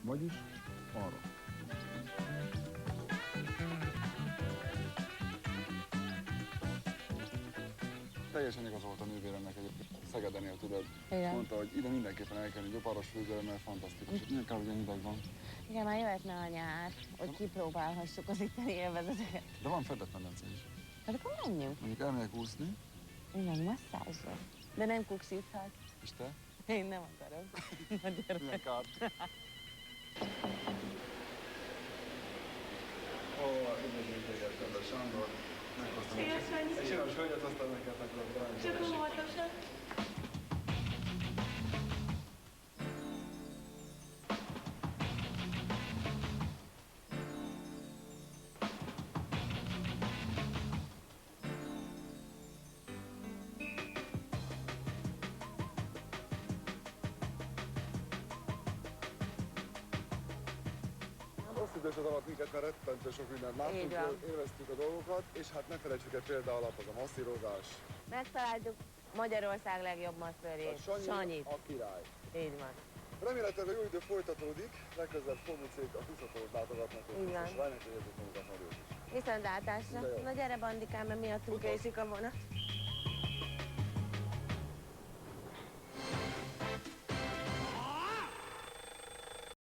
Vagyis arra. Teljesen igazolt a nővéremnek egyébként. Szegedenél tudod. Igen. Mondta, hogy ide mindenképpen el kell egy oparos főzőre, mert fantasztikus. Milyen kár, hogy ilyen hideg van. Igen, már jöhetne a nyár, hogy kipróbálhassuk az itteni élvezeteket. De van fedett medence is. Hát akkor menjünk. Mondjuk elmegyek úszni, Igen, masszázsra. De nem kuksíthat. és te? Én nem akarok. Magyar. Milyen kár. Ó, üdvözlünk téged, kedves Sándor. Meghoztam egy csinos hölgyet, aztán neked akarok ránk. Csak óvatosan. Rossz idős az alatt minket, mert rettentő sok mindent Így láttunk, van. élveztük a dolgokat, és hát ne felejtsük el például az a masszírozás. Megtaláltuk Magyarország legjobb masszörét. Sanyit. a király. Így van. Remélhetőleg a jó idő folytatódik, legközelebb Fomucék a Huszatót látogatnak, Igen. és várják, hogy érzik magukat nagyon is. Viszontlátásra. De jó. Na gyere, bandikám, mert miattunk késik a vonat.